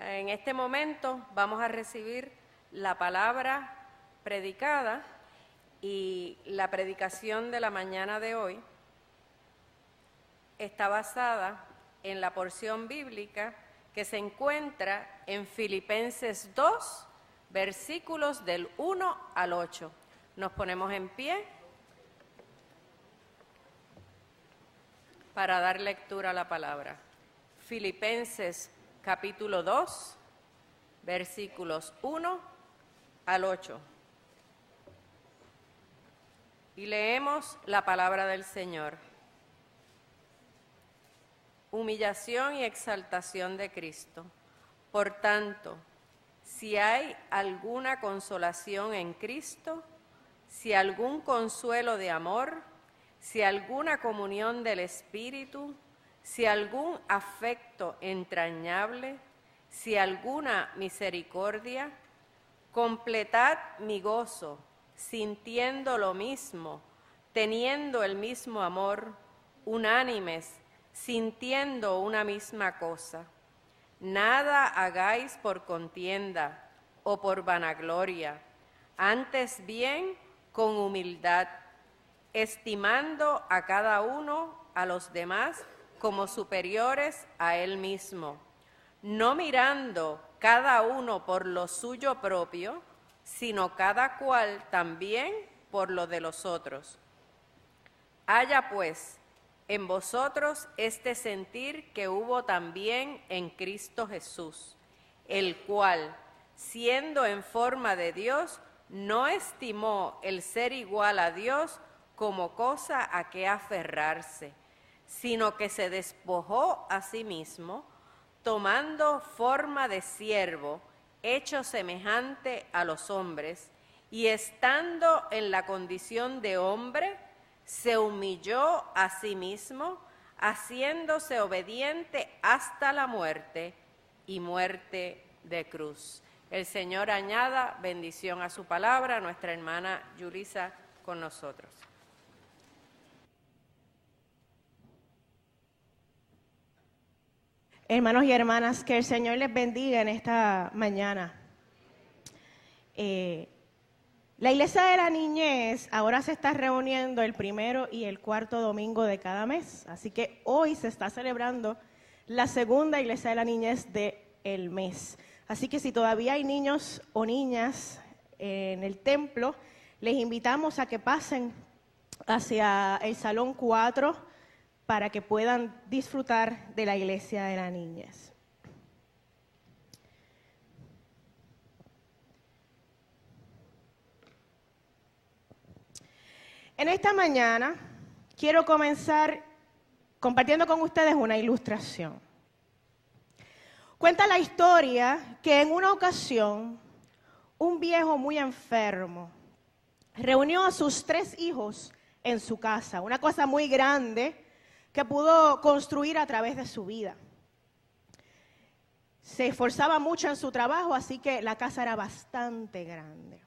En este momento vamos a recibir la palabra predicada y la predicación de la mañana de hoy está basada en la porción bíblica que se encuentra en Filipenses 2, versículos del 1 al 8. Nos ponemos en pie para dar lectura a la palabra. Filipenses capítulo 2, versículos 1 al 8. Y leemos la palabra del Señor. Humillación y exaltación de Cristo. Por tanto, si hay alguna consolación en Cristo, si algún consuelo de amor, si alguna comunión del Espíritu, si algún afecto entrañable, si alguna misericordia, completad mi gozo, sintiendo lo mismo, teniendo el mismo amor, unánimes, sintiendo una misma cosa. Nada hagáis por contienda o por vanagloria, antes bien con humildad, estimando a cada uno a los demás como superiores a él mismo, no mirando cada uno por lo suyo propio, sino cada cual también por lo de los otros. Haya pues en vosotros este sentir que hubo también en Cristo Jesús, el cual, siendo en forma de Dios, no estimó el ser igual a Dios como cosa a que aferrarse, sino que se despojó a sí mismo, tomando forma de siervo, hecho semejante a los hombres, y estando en la condición de hombre, se humilló a sí mismo, haciéndose obediente hasta la muerte y muerte de cruz. El Señor añada bendición a su palabra, nuestra hermana Yulisa con nosotros. Hermanos y hermanas, que el Señor les bendiga en esta mañana. La Iglesia de la Niñez ahora se está reuniendo el primero y el cuarto domingo de cada mes. Así que hoy se está celebrando la segunda Iglesia de la Niñez del mes. Así que si todavía hay niños o niñas en el templo, les invitamos a que pasen hacia el Salón 4 para que puedan disfrutar de la Iglesia de la Niñez. En esta mañana quiero comenzar compartiendo con ustedes una ilustración. Cuenta la historia que en una ocasión un viejo muy enfermo reunió a sus 3 hijos en su casa, una cosa muy grande que pudo construir a través de su vida. Se esforzaba mucho en su trabajo, así que la casa era bastante grande.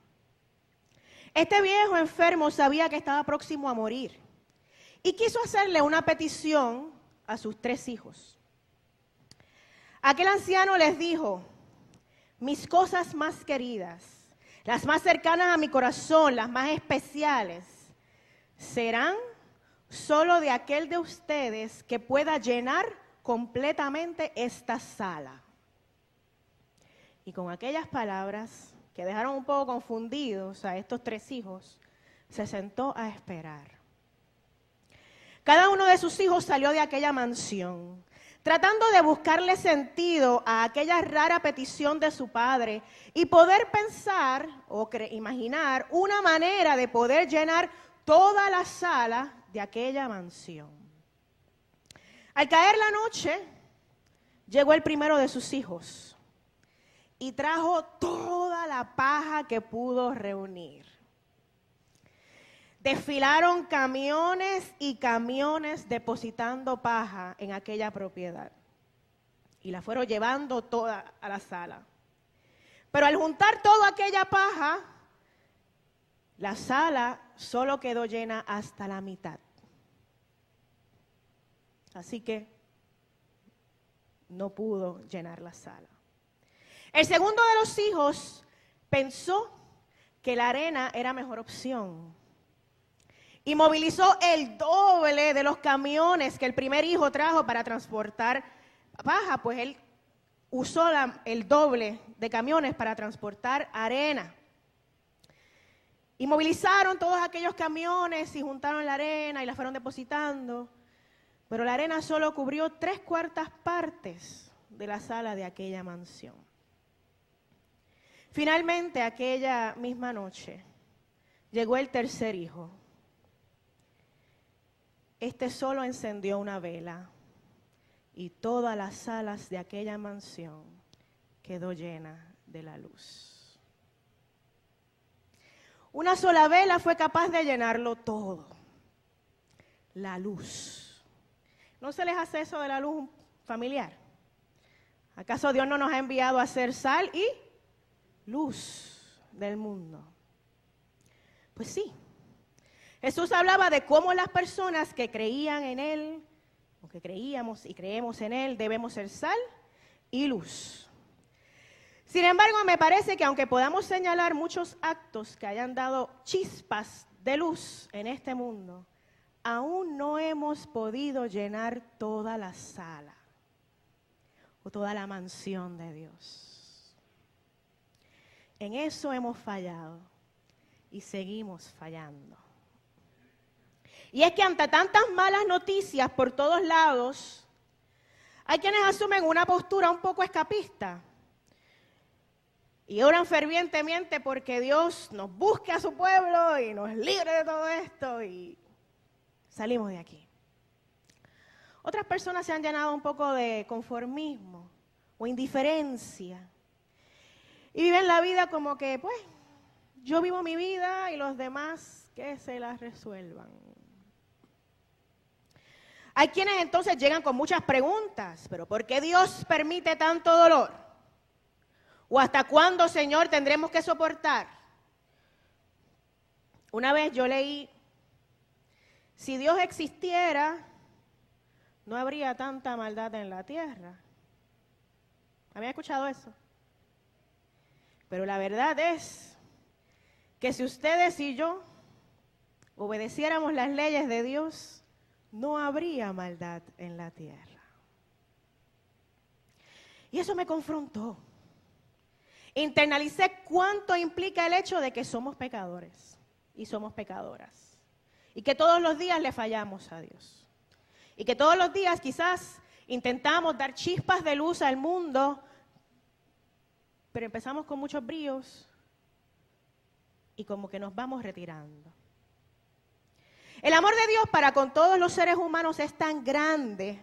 Este viejo enfermo sabía que estaba próximo a morir y quiso hacerle una petición a sus 3 hijos. Aquel anciano les dijo: mis cosas más queridas, las más cercanas a mi corazón, las más especiales, serán solo de aquel de ustedes que pueda llenar completamente esta sala. Y con aquellas palabras que dejaron un poco confundidos a estos 3 hijos, se sentó a esperar. Cada uno de sus hijos salió de aquella mansión, tratando de buscarle sentido a aquella rara petición de su padre y poder pensar o imaginar una manera de poder llenar toda la sala de aquella mansión. Al caer la noche, llegó el primero de sus hijos y trajo toda la paja que pudo reunir. Desfilaron camiones y camiones depositando paja en aquella propiedad y la fueron llevando toda a la sala. Pero al juntar toda aquella paja, la sala solo quedó llena hasta la mitad. Así que no pudo llenar la sala. El segundo de los hijos pensó que la arena era mejor opción y movilizó el doble de los camiones que el primer hijo trajo para transportar paja, pues él usó el doble de camiones para transportar arena. Y movilizaron todos aquellos camiones y juntaron la arena y la fueron depositando, pero la arena solo cubrió 3/4 partes de la sala de aquella mansión. Finalmente, aquella misma noche, llegó el tercer hijo. Este solo encendió una vela y todas las salas de aquella mansión quedó llena de la luz. Una sola vela fue capaz de llenarlo todo. La luz. ¿No se les hace eso de la luz familiar? ¿Acaso Dios no nos ha enviado a ser sal y luz del mundo? Pues sí. Jesús hablaba de cómo las personas que creían en Él, o que creíamos y creemos en Él, debemos ser sal y luz. Sin embargo, me parece que aunque podamos señalar muchos actos que hayan dado chispas de luz en este mundo, aún no hemos podido llenar toda la sala o toda la mansión de Dios. En eso hemos fallado y seguimos fallando. Y es que ante tantas malas noticias por todos lados, hay quienes asumen una postura un poco escapista y oran fervientemente porque Dios nos busque a su pueblo y nos libre de todo esto y salimos de aquí. Otras personas se han llenado un poco de conformismo o indiferencia y viven la vida como que, pues, yo vivo mi vida y los demás que se las resuelvan. Hay quienes entonces llegan con muchas preguntas, pero ¿por qué Dios permite tanto dolor? ¿O hasta cuándo, Señor, tendremos que soportar? Una vez yo leí, si Dios existiera, no habría tanta maldad en la tierra. ¿Habían escuchado eso? Pero la verdad es que si ustedes y yo obedeciéramos las leyes de Dios, no habría maldad en la tierra. Y eso me confrontó. Internalicé cuánto implica el hecho de que somos pecadores y somos pecadoras. Y que todos los días le fallamos a Dios. Y que todos los días quizás intentamos dar chispas de luz al mundo, pero empezamos con muchos bríos y como que nos vamos retirando. El amor de Dios para con todos los seres humanos es tan grande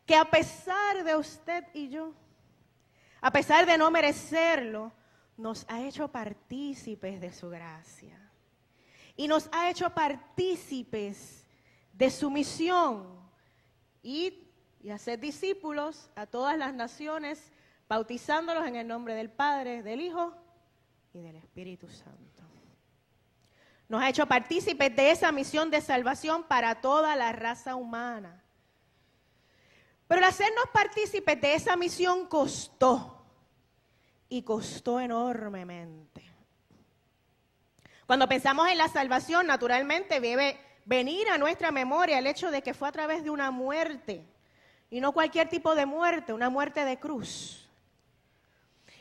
que a pesar de usted y yo, a pesar de no merecerlo, nos ha hecho partícipes de su gracia. Y nos ha hecho partícipes de su misión. Ir y hacer discípulos a todas las naciones, bautizándolos en el nombre del Padre, del Hijo y del Espíritu Santo. Nos ha hecho partícipes de esa misión de salvación para toda la raza humana. Pero el hacernos partícipes de esa misión costó, y costó enormemente. Mundo pensamos en la salvación, naturalmente debe venir a nuestra memoria el hecho de que fue a través de una muerte, y no cualquier tipo de muerte, una muerte de cruz.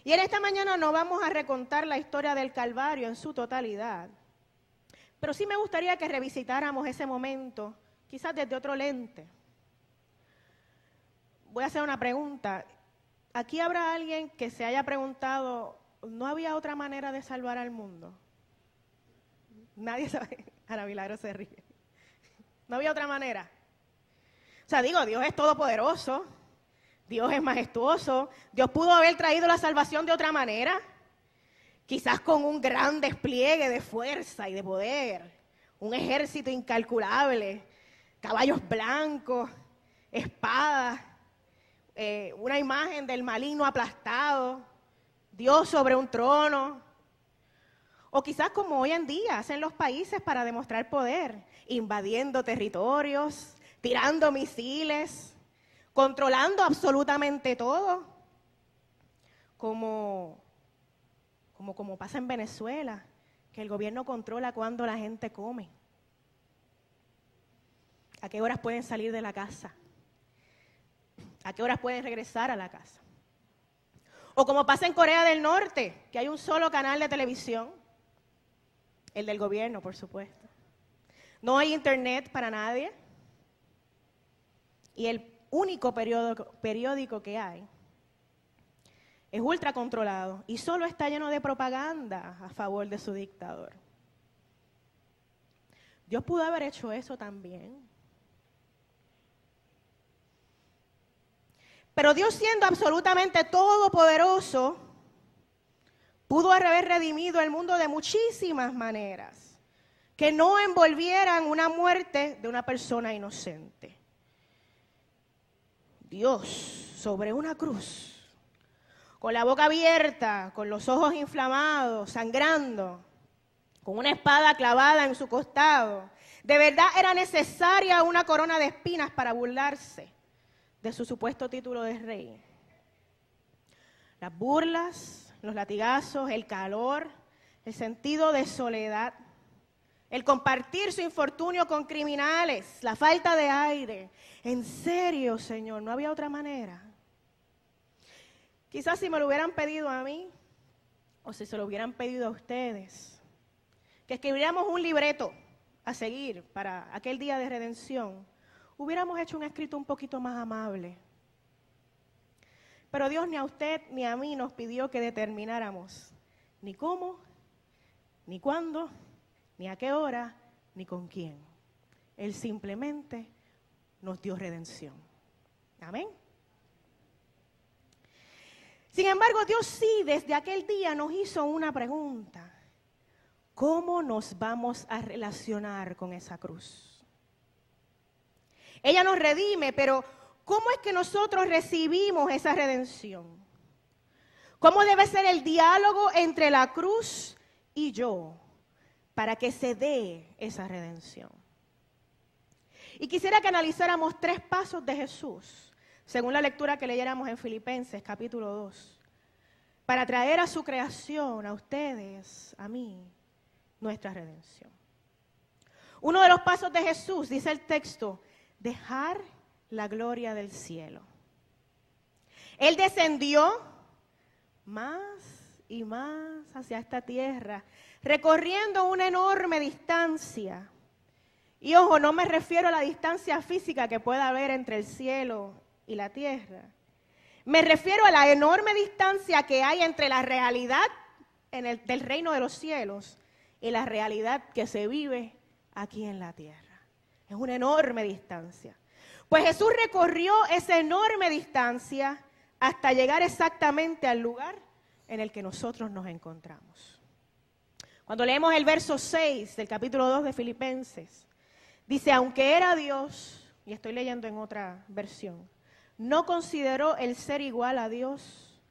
Y en esta mañana no vamos a recontar la historia del Calvario en su totalidad, pero sí me gustaría que revisitáramos ese momento, quizás desde otro lente. Voy a hacer una pregunta. ¿Aquí habrá alguien que se haya preguntado, ¿no había otra manera de salvar al mundo? Nadie sabe. Ana Milagro se ríe. ¿No había otra manera? O sea, digo, Dios es todopoderoso, Dios es majestuoso, Dios pudo haber traído la salvación de otra manera. Quizás con un gran despliegue de fuerza y de poder, un ejército incalculable, caballos blancos, espadas, una imagen del maligno aplastado, Dios sobre un trono. O quizás como hoy en día hacen los países para demostrar poder, invadiendo territorios, tirando misiles, controlando absolutamente todo, como como pasa en Venezuela, que el gobierno controla cuándo la gente come, a qué horas pueden salir de la casa, a qué horas pueden regresar a la casa. O como pasa en Corea del Norte, que hay un solo canal de televisión, el del gobierno, por supuesto. No hay internet para nadie. Y el único periódico que hay es ultra controlado y solo está lleno de propaganda a favor de su dictador. Dios pudo haber hecho eso también. Pero Dios, siendo absolutamente todopoderoso, pudo haber redimido el mundo de muchísimas maneras que no envolvieran una muerte de una persona inocente. Dios, sobre una cruz, con la boca abierta, con los ojos inflamados, sangrando, con una espada clavada en su costado, de verdad era necesaria una corona de espinas para burlarse de su supuesto título de rey. Las burlas, los latigazos, el calor, el sentido de soledad, el compartir su infortunio con criminales, la falta de aire. En serio, Señor, no había otra manera. Quizás si me lo hubieran pedido a mí, o si se lo hubieran pedido a ustedes, que escribiéramos un libreto a seguir para aquel día de redención, hubiéramos hecho un escrito un poquito más amable. Pero Dios ni a usted ni a mí nos pidió que determináramos ni cómo, ni cuándo, ni a qué hora, ni con quién. Él simplemente nos dio redención. Amén. Sin embargo, Dios sí, desde aquel día nos hizo una pregunta. ¿Cómo nos vamos a relacionar con esa cruz? Ella nos redime, pero ¿cómo es que nosotros recibimos esa redención? ¿Cómo debe ser el diálogo entre la cruz y yo para que se dé esa redención? Y quisiera que analizáramos 3 pasos de Jesús, según la lectura que leyéramos en Filipenses capítulo 2, para traer a su creación, a ustedes, a mí, nuestra redención. Uno de los pasos de Jesús, dice el texto, dejar la gloria del cielo. Él descendió más y más hacia esta tierra, recorriendo una enorme distancia. Y ojo, no me refiero a la distancia física que pueda haber entre el cielo y la tierra. Me refiero a la enorme distancia que hay entre la realidad del reino de los cielos y la realidad que se vive aquí en la tierra. Es una enorme distancia. Pues Jesús recorrió esa enorme distancia hasta llegar exactamente al lugar en el que nosotros nos encontramos. Cuando leemos el verso 6 del capítulo 2 de Filipenses, dice, aunque era Dios, y estoy leyendo en otra versión, no consideró el ser igual a Dios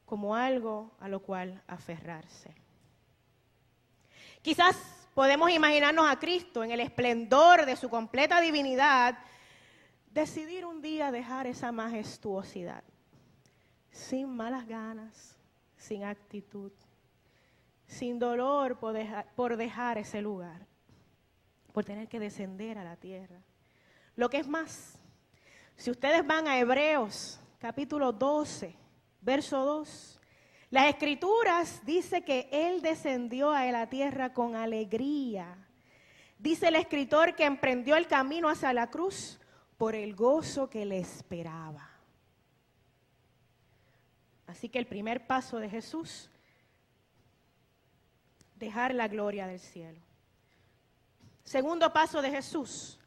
como algo a lo cual aferrarse. Quizás podemos imaginarnos a Cristo en el esplendor de su completa divinidad, decidir un día dejar esa majestuosidad, sin malas ganas, sin actitud, sin dolor por dejar ese lugar, por tener que descender a la tierra. Lo que es más, si ustedes van a Hebreos capítulo 12, verso 2, las Escrituras dice que Él descendió a la tierra con alegría. Dice el escritor que emprendió el camino hacia la cruz por el gozo que le esperaba. Así que el primer paso de Jesús, dejar la gloria del cielo. Segundo paso de Jesús,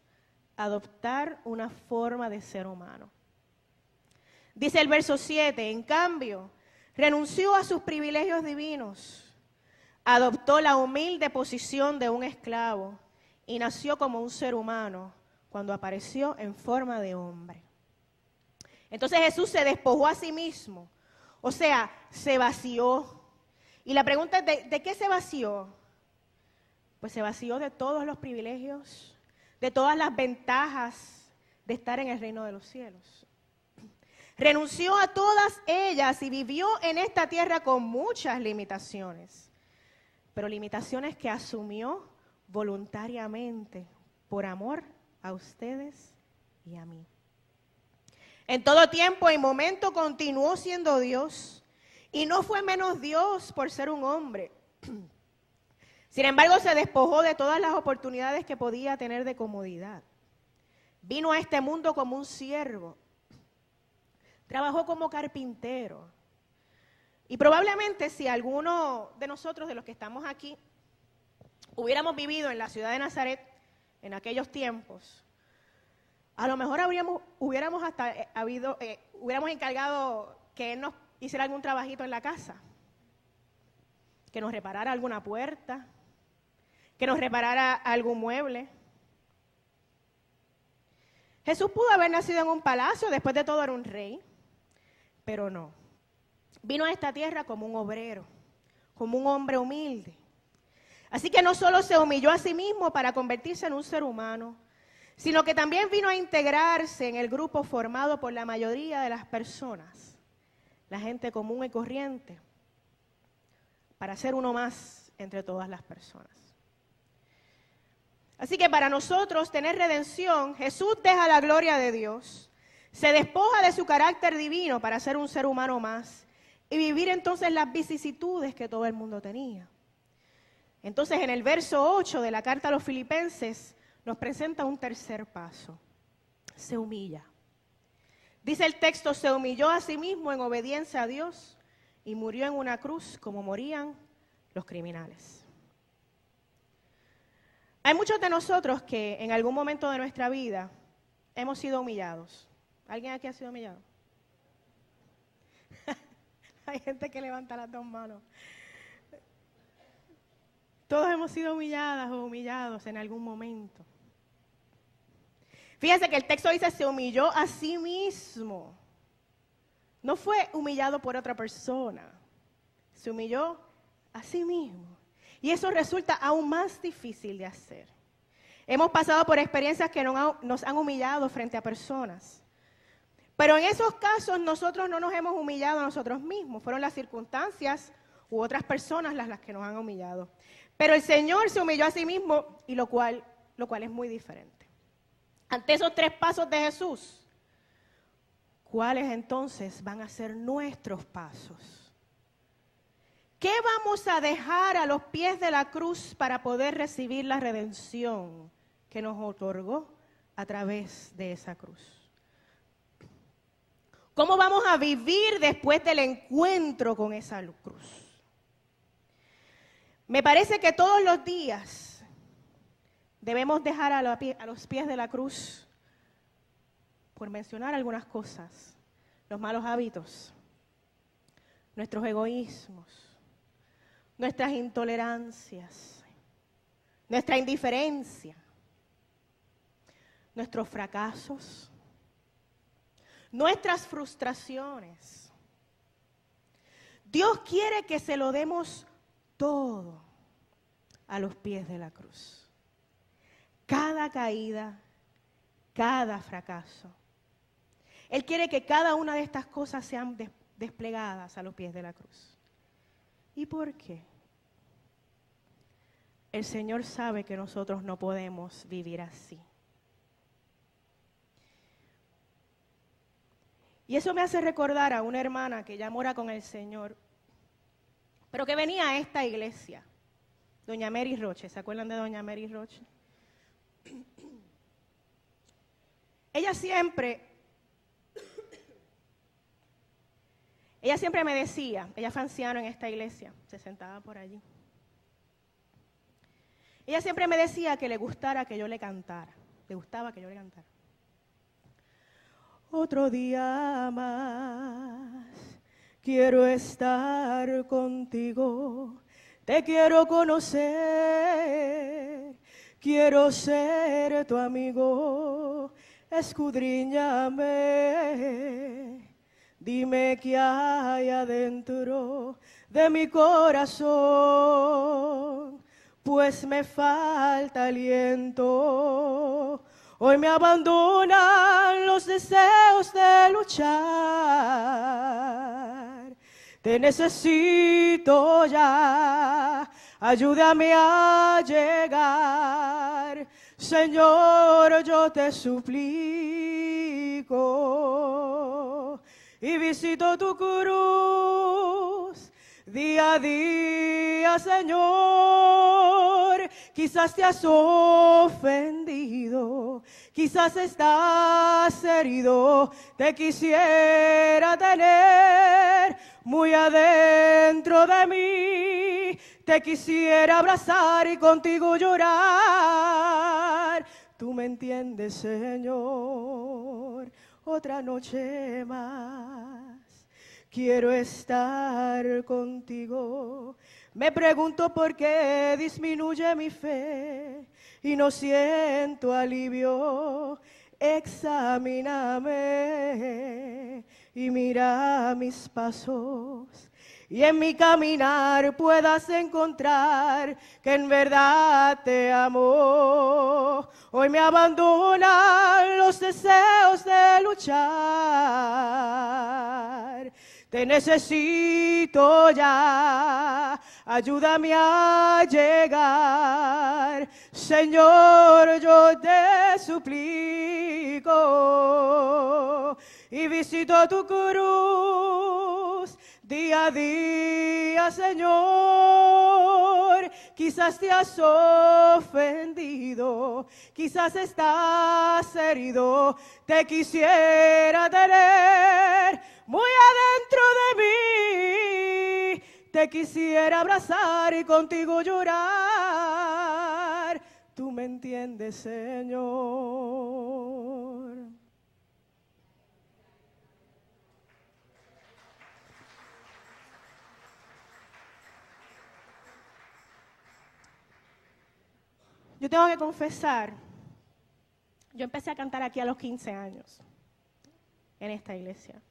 adoptar una forma de ser humano. Dice el verso 7, en cambio, renunció a sus privilegios divinos, adoptó la humilde posición de un esclavo y nació como un ser humano cuando apareció en forma de hombre. Entonces Jesús se despojó a sí mismo, o sea, se vació. Y la pregunta es, ¿de qué se vació? Pues se vació de todos los privilegios, de todas las ventajas de estar en el reino de los cielos. Renunció a todas ellas y vivió en esta tierra con muchas limitaciones, pero limitaciones que asumió voluntariamente por amor a ustedes y a mí. En todo tiempo y momento continuó siendo Dios y no fue menos Dios por ser un hombre. Sin embargo, se despojó de todas las oportunidades que podía tener de comodidad. Vino a este mundo como un siervo. Trabajó como carpintero. Y probablemente si alguno de nosotros, de los que estamos aquí, hubiéramos vivido en la ciudad de Nazaret en aquellos tiempos, a lo mejor hubiéramos encargado que él nos hiciera algún trabajito en la casa, que nos reparara alguna puerta, que nos reparara algún mueble. Jesús pudo haber nacido en un palacio, después de todo era un rey, pero no. Vino a esta tierra como un obrero, como un hombre humilde. Así que no solo se humilló a sí mismo para convertirse en un ser humano, sino que también vino a integrarse en el grupo formado por la mayoría de las personas, la gente común y corriente, para ser uno más entre todas las personas. Así que para nosotros tener redención, Jesús deja la gloria de Dios, se despoja de su carácter divino para ser un ser humano más y vivir entonces las vicisitudes que todo el mundo tenía. Entonces en el verso 8 de la carta a los Filipenses nos presenta un tercer paso. Se humilla. Dice el texto, se humilló a sí mismo en obediencia a Dios y murió en una cruz como morían los criminales. Hay muchos de nosotros que en algún momento de nuestra vida hemos sido humillados. ¿Alguien aquí ha sido humillado? Hay gente que levanta las dos manos. Todos hemos sido humilladas o humillados en algún momento. Fíjense que el texto dice, se humilló a sí mismo. No fue humillado por otra persona. Se humilló a sí mismo. Y eso resulta aún más difícil de hacer. Hemos pasado por experiencias que nos han humillado frente a personas. Pero en esos casos nosotros no nos hemos humillado a nosotros mismos. Fueron las circunstancias u otras personas las que nos han humillado. Pero el Señor se humilló a sí mismo, y lo cual es muy diferente. Ante esos tres pasos de Jesús, ¿cuáles entonces van a ser nuestros pasos? ¿Qué vamos a dejar a los pies de la cruz para poder recibir la redención que nos otorgó a través de esa cruz? ¿Cómo vamos a vivir después del encuentro con esa cruz? Me parece que todos los días debemos dejar a los pies de la cruz, por mencionar algunas cosas, los malos hábitos, nuestros egoísmos, nuestras intolerancias, nuestra indiferencia, nuestros fracasos, nuestras frustraciones. Dios quiere que se lo demos todo a los pies de la cruz. Cada caída, cada fracaso. Él quiere que cada una de estas cosas sean desplegadas a los pies de la cruz. ¿Y por qué? El Señor sabe que nosotros no podemos vivir así. Y eso me hace recordar a una hermana que ya mora con el Señor, pero que venía a esta iglesia, doña Mary Roche. ¿Se acuerdan de doña Mary Roche? Ella siempre me decía, ella fue anciana en esta iglesia, se sentaba por allí. Ella siempre me decía que le gustaba que yo le cantara. Otro día más quiero estar contigo, te quiero conocer, quiero ser tu amigo, escudriñame. Dime qué hay adentro de mi corazón, pues me falta aliento. Hoy me abandonan los deseos de luchar. Te necesito ya, ayúdame a llegar. Señor, yo te suplico y visito tu cruz día a día, Señor. Quizás te has ofendido, quizás estás herido. Te quisiera tener muy adentro de mí. Te quisiera abrazar y contigo llorar. Tú me entiendes, Señor. Otra noche más quiero estar contigo. Me pregunto por qué disminuye mi fe y no siento alivio. Examíname y mira mis pasos, y en mi caminar puedas encontrar que en verdad te amo. Hoy me abandonan los deseos de luchar. Te necesito ya, ayúdame a llegar. Señor, yo te suplico y visito tu cruz día a día, Señor. Quizás te has ofendido, quizás estás herido. Te quisiera tener muy adentro de mí. Te quisiera abrazar y contigo llorar. Tú me entiendes, Señor. Yo tengo que confesar, yo empecé a cantar aquí a los 15 años, en esta iglesia.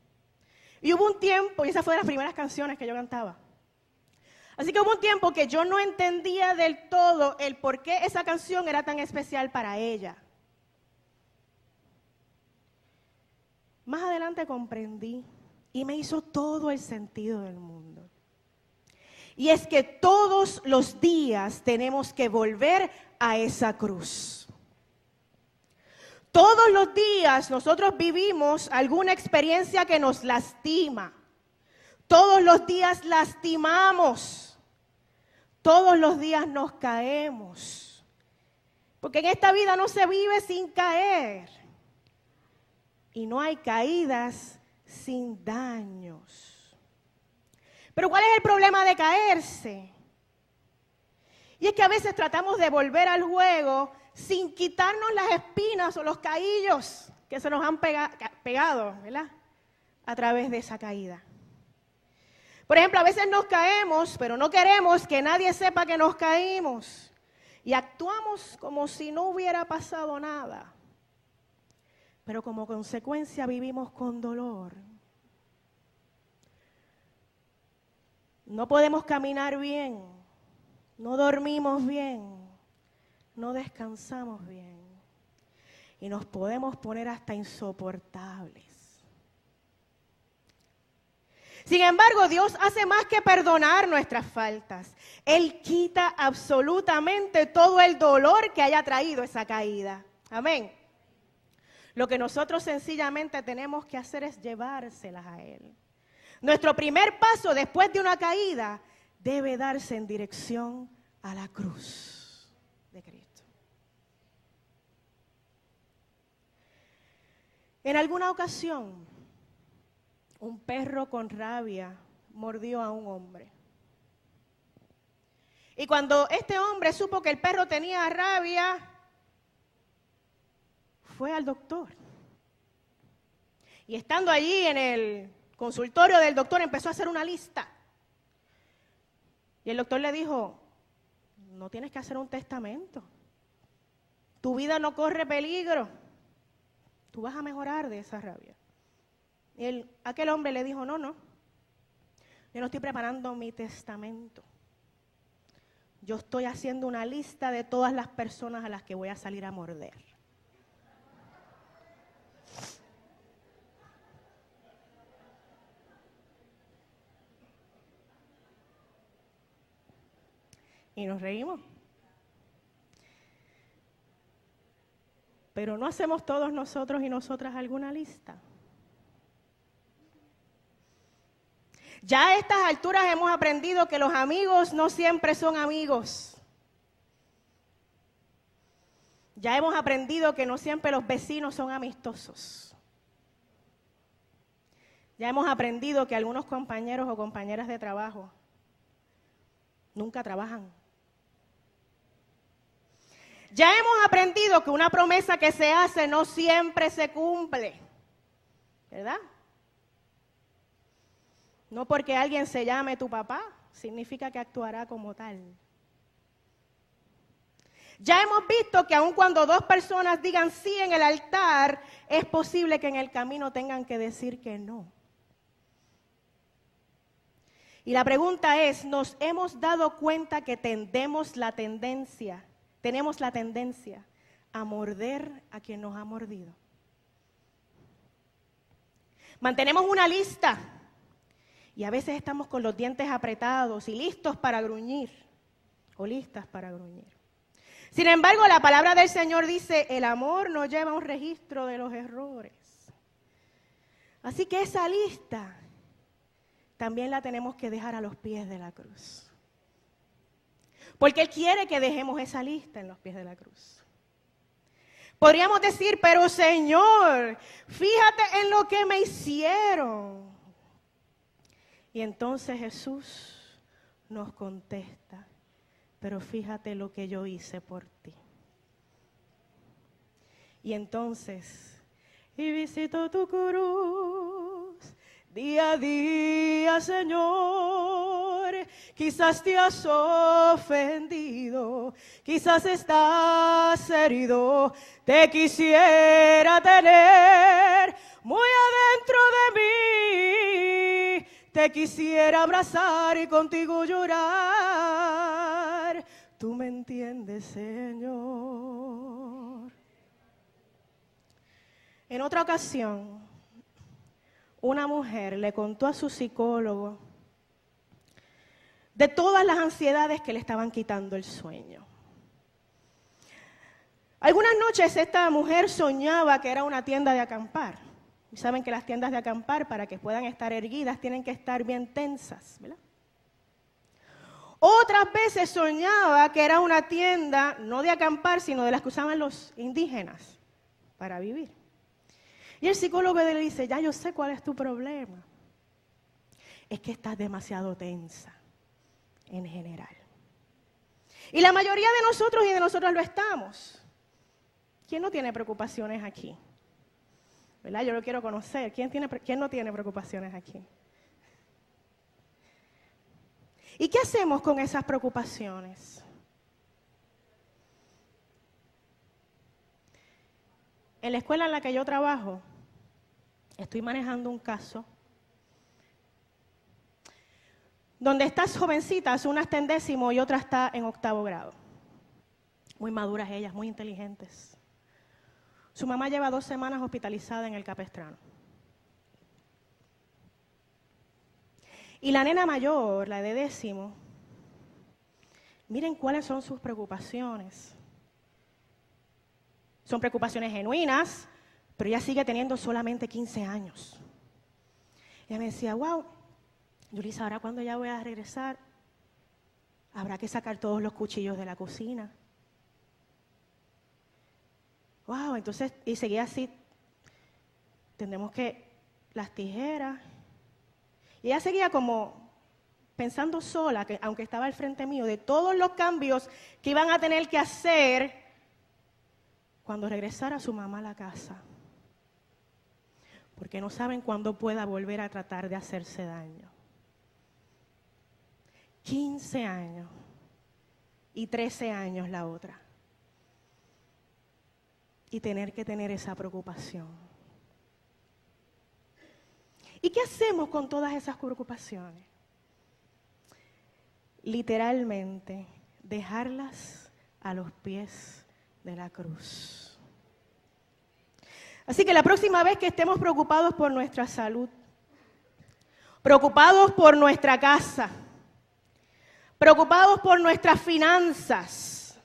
Y hubo un tiempo, y esa fue de las primeras canciones que yo cantaba. Así que hubo un tiempo que yo no entendía del todo el por qué esa canción era tan especial para ella. Más adelante comprendí y me hizo todo el sentido del mundo. Y es que todos los días tenemos que volver a esa cruz. Todos los días nosotros vivimos alguna experiencia que nos lastima. Todos los días lastimamos. Todos los días nos caemos. Porque en esta vida no se vive sin caer. Y no hay caídas sin daños. Pero ¿cuál es el problema de caerse? Y es que a veces tratamos de volver al juego sin quitarnos las espinas o los caillos que se nos han pegado, ¿verdad? A través de esa caída. Por ejemplo, a veces nos caemos, pero no queremos que nadie sepa que nos caímos. Y actuamos como si no hubiera pasado nada. Pero como consecuencia vivimos con dolor. No podemos caminar bien, no dormimos bien, no descansamos bien y nos podemos poner hasta insoportables. Sin embargo, Dios hace más que perdonar nuestras faltas. Él quita absolutamente todo el dolor que haya traído esa caída. Amén. Lo que nosotros sencillamente tenemos que hacer es llevárselas a Él. Nuestro primer paso después de una caída debe darse en dirección a la cruz de Cristo. En alguna ocasión, un perro con rabia mordió a un hombre. Y cuando este hombre supo que el perro tenía rabia, fue al doctor. Y estando allí en el consultorio del doctor empezó a hacer una lista. Y el doctor le dijo, no tienes que hacer un testamento. Tu vida no corre peligro. Tú vas a mejorar de esa rabia. Y aquel hombre le dijo, no, yo no estoy preparando mi testamento. Yo estoy haciendo una lista de todas las personas a las que voy a salir a morder. y nos reímos. Pero ¿no hacemos todos nosotros y nosotras alguna lista? Ya a estas alturas hemos aprendido que los amigos no siempre son amigos. Ya hemos aprendido que no siempre los vecinos son amistosos. Ya hemos aprendido que algunos compañeros o compañeras de trabajo nunca trabajan. Ya hemos aprendido que una promesa que se hace no siempre se cumple, ¿verdad? No porque alguien se llame tu papá, significa que actuará como tal. Ya hemos visto que aun cuando dos personas digan sí en el altar, es posible que en el camino tengan que decir que no. Y la pregunta es, ¿nos hemos dado cuenta que tenemos la tendencia a morder a quien nos ha mordido? Mantenemos una lista y a veces estamos con los dientes apretados y listos para gruñir o listas para gruñir. Sin embargo, la palabra del Señor dice, el amor no lleva un registro de los errores. Así que esa lista también la tenemos que dejar a los pies de la cruz. Porque Él quiere que dejemos esa lista en los pies de la cruz. Podríamos decir, pero Señor, fíjate en lo que me hicieron. Y entonces Jesús nos contesta, pero fíjate lo que yo hice por ti. Y entonces, y visito tu cruz día a día, Señor. Quizás te has ofendido, quizás estás herido. Te quisiera tener muy adentro de mí. Te quisiera abrazar y contigo llorar. Tú me entiendes, Señor. En otra ocasión, una mujer le contó a su psicólogo de todas las ansiedades que le estaban quitando el sueño. Algunas noches esta mujer soñaba que era una tienda de acampar. Y saben que las tiendas de acampar, para que puedan estar erguidas, tienen que estar bien tensas, ¿verdad? Otras veces soñaba que era una tienda, no de acampar, sino de las que usaban los indígenas para vivir. Y el psicólogo le dice, ya yo sé cuál es tu problema. Es que estás demasiado tensa, en general. Y la mayoría de nosotros y de nosotras lo estamos. ¿Quién no tiene preocupaciones aquí? ¿Verdad? Yo lo quiero conocer. ¿Quién no tiene preocupaciones aquí? ¿Y qué hacemos con esas preocupaciones? En la escuela en la que yo trabajo, estoy manejando un caso donde estas jovencitas, una está en 10º y otra está en 8º grado. Muy maduras ellas, muy inteligentes. Su mamá lleva 2 semanas hospitalizada en el Capestrano. Y la nena mayor, la de 10º, miren cuáles son sus preocupaciones. Son preocupaciones genuinas, pero ella sigue teniendo solamente 15 años. Ella me decía, wow, Yulisa, ahora cuando ya voy a regresar, habrá que sacar todos los cuchillos de la cocina. Wow, entonces, y seguía así, tendremos que, las tijeras. Y ella seguía como pensando sola, que aunque estaba al frente mío, de todos los cambios que iban a tener que hacer cuando regresara su mamá a la casa. Porque no saben cuándo pueda volver a tratar de hacerse daño. 15 años y 13 años la otra. Y tener que tener esa preocupación. ¿Y qué hacemos con todas esas preocupaciones? Literalmente, dejarlas a los pies de la cruz. Así que la próxima vez que estemos preocupados por nuestra salud, preocupados por nuestra casa, preocupados por nuestras finanzas,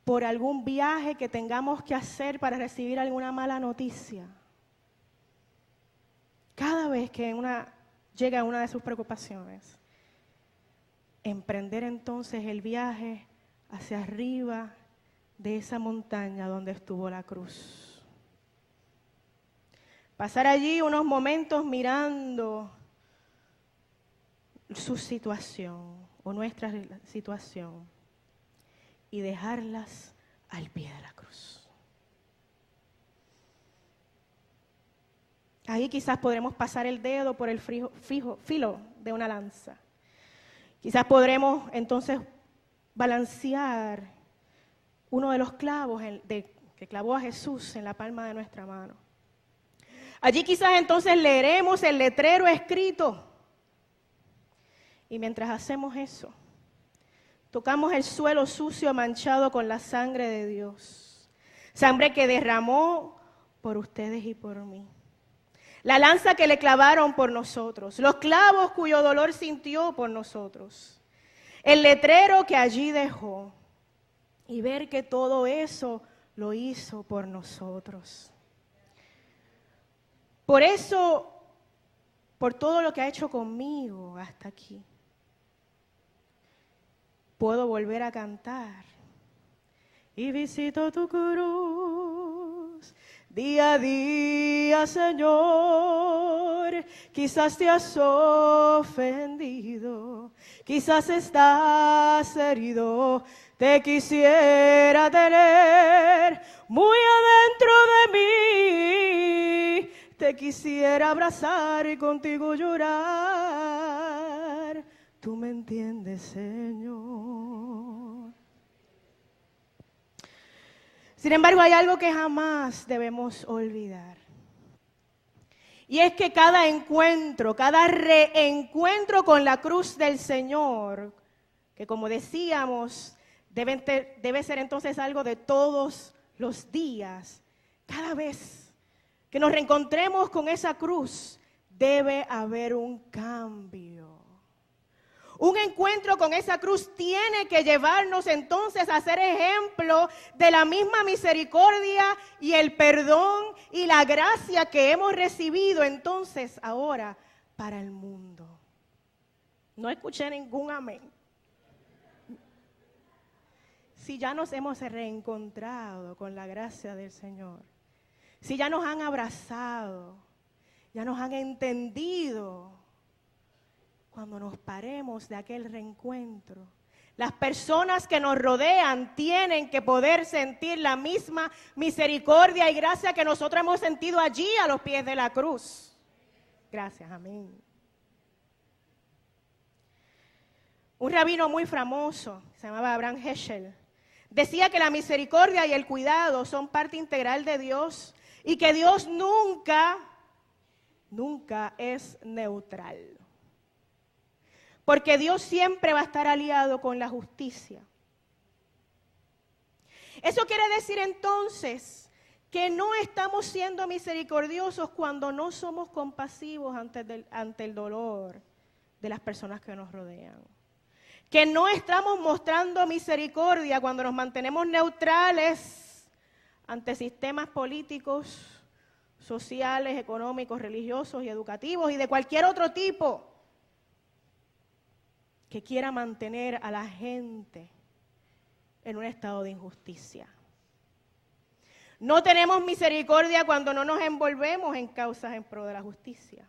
por algún viaje que tengamos que hacer para recibir alguna mala noticia. Cada vez que llega una de sus preocupaciones, emprender entonces el viaje hacia arriba de esa montaña donde estuvo la cruz. Pasar allí unos momentos mirando su situación o nuestra situación y dejarlas al pie de la cruz. Ahí quizás podremos pasar el dedo por el filo de una lanza. Quizás podremos entonces balancear uno de los clavos que clavó a Jesús en la palma de nuestra mano. Allí quizás entonces leeremos el letrero escrito. Y mientras hacemos eso, tocamos el suelo sucio manchado con la sangre de Dios. Sangre que derramó por ustedes y por mí. La lanza que le clavaron por nosotros. Los clavos cuyo dolor sintió por nosotros. El letrero que allí dejó. Y ver que todo eso lo hizo por nosotros. Por eso, por todo lo que ha hecho conmigo hasta aquí, puedo volver a cantar. Y visito tu cruz día a día, Señor. Quizás te has ofendido, quizás estás herido. Te quisiera tener muy adentro de mí. Te quisiera abrazar y contigo llorar. Tú me entiendes, Señor. Sin embargo, hay algo que jamás debemos olvidar. Y es que cada encuentro, cada reencuentro con la cruz del Señor, que como decíamos, debe ser entonces algo de todos los días. Cada vez que nos reencontremos con esa cruz, debe haber un cambio. Un encuentro con esa cruz tiene que llevarnos entonces a ser ejemplo de la misma misericordia y el perdón y la gracia que hemos recibido entonces ahora para el mundo. No escuché ningún amén. Si ya nos hemos reencontrado con la gracia del Señor, si ya nos han abrazado, ya nos han entendido, cuando nos paremos de aquel reencuentro, las personas que nos rodean tienen que poder sentir la misma misericordia y gracia que nosotros hemos sentido allí a los pies de la cruz. Gracias, amén. Un rabino muy famoso, se llamaba Abraham Heschel, decía que la misericordia y el cuidado son parte integral de Dios y que Dios nunca es neutral. Porque Dios siempre va a estar aliado con la justicia. Eso quiere decir entonces que no estamos siendo misericordiosos cuando no somos compasivos ante el dolor de las personas que nos rodean. Que no estamos mostrando misericordia cuando nos mantenemos neutrales ante sistemas políticos, sociales, económicos, religiosos y educativos y de cualquier otro tipo que quiera mantener a la gente en un estado de injusticia. No tenemos misericordia cuando no nos envolvemos en causas en pro de la justicia.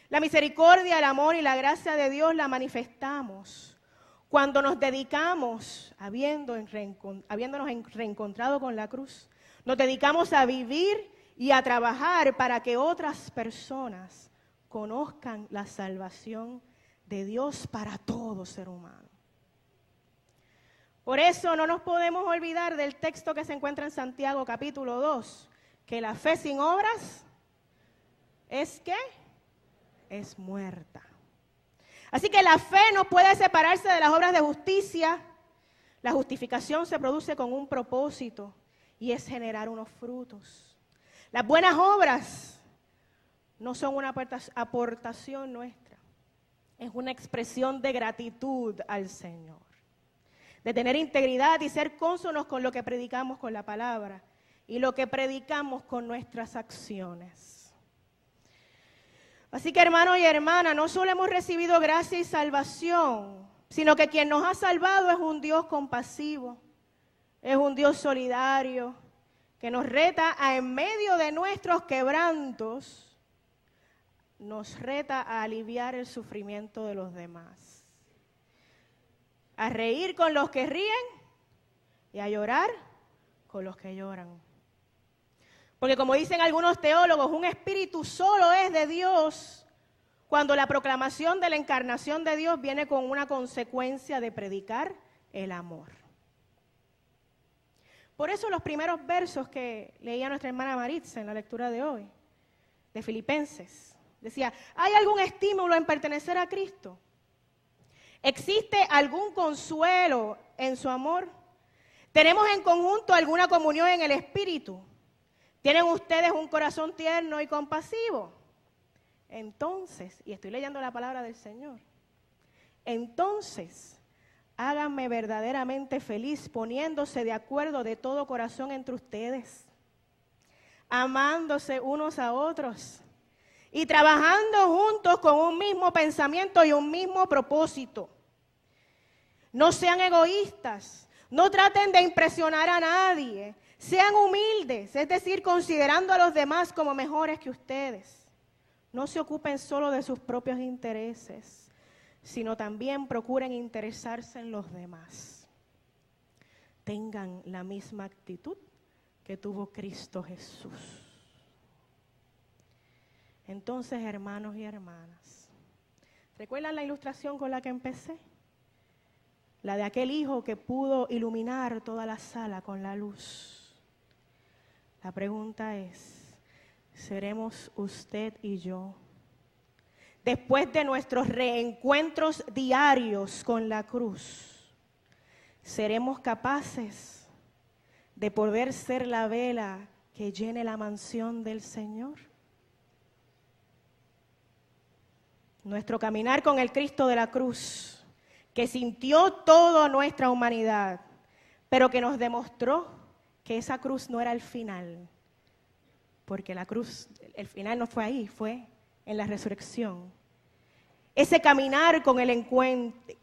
La misericordia, el amor y la gracia de Dios la manifestamos cuando nos dedicamos, habiéndonos reencontrado con la cruz, nos dedicamos a vivir y a trabajar para que otras personas conozcan la salvación de Dios para todo ser humano. Por eso no nos podemos olvidar del texto que se encuentra en Santiago capítulo 2, que la fe sin obras es ¿qué? Es muerta. Así que la fe no puede separarse de las obras de justicia. La justificación se produce con un propósito y es generar unos frutos. Las buenas obras no son una aportación nuestra. es una expresión de gratitud al Señor, de tener integridad y ser cónsonos con lo que predicamos con la palabra y lo que predicamos con nuestras acciones. Así que, hermanos y hermanas, no solo hemos recibido gracia y salvación, sino que quien nos ha salvado es un Dios compasivo, es un Dios solidario, que nos reta a, en medio de nuestros quebrantos, nos reta a aliviar el sufrimiento de los demás, a reír con los que ríen y a llorar con los que lloran. Porque como dicen algunos teólogos, un espíritu solo es de Dios cuando la proclamación de la encarnación de Dios viene con una consecuencia de predicar el amor. Por eso los primeros versos que leía nuestra hermana Maritza en la lectura de hoy, de Filipenses, decía, ¿hay algún estímulo en pertenecer a Cristo? ¿Existe algún consuelo en su amor? ¿Tenemos en conjunto alguna comunión en el Espíritu? ¿Tienen ustedes un corazón tierno y compasivo? Entonces, y estoy leyendo la palabra del Señor, entonces, háganme verdaderamente feliz poniéndose de acuerdo de todo corazón entre ustedes, amándose unos a otros y trabajando juntos con un mismo pensamiento y un mismo propósito. No sean egoístas, no traten de impresionar a nadie, sean humildes, es decir, considerando a los demás como mejores que ustedes. No se ocupen solo de sus propios intereses, sino también procuren interesarse en los demás. Tengan la misma actitud que tuvo Cristo Jesús. Entonces, hermanos y hermanas, ¿recuerdan la ilustración con la que empecé? La de aquel hijo que pudo iluminar toda la sala con la luz. La pregunta es, ¿seremos usted y yo, después de nuestros reencuentros diarios con la cruz, seremos capaces de poder ser la vela que llene la mansión del Señor? Nuestro caminar con el Cristo de la cruz, que sintió toda nuestra humanidad, pero que nos demostró que esa cruz no era el final, porque la cruz, el final no fue ahí, fue en la resurrección. Ese caminar con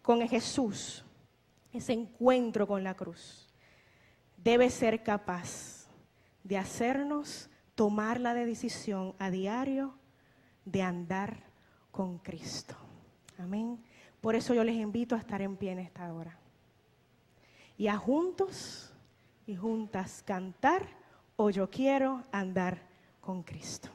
con Jesús, ese encuentro con la cruz, debe ser capaz de hacernos tomar la decisión a diario de andar con Cristo. Amén. Por eso yo les invito a estar en pie en esta hora y a juntos y juntas cantar, o yo quiero andar con Cristo.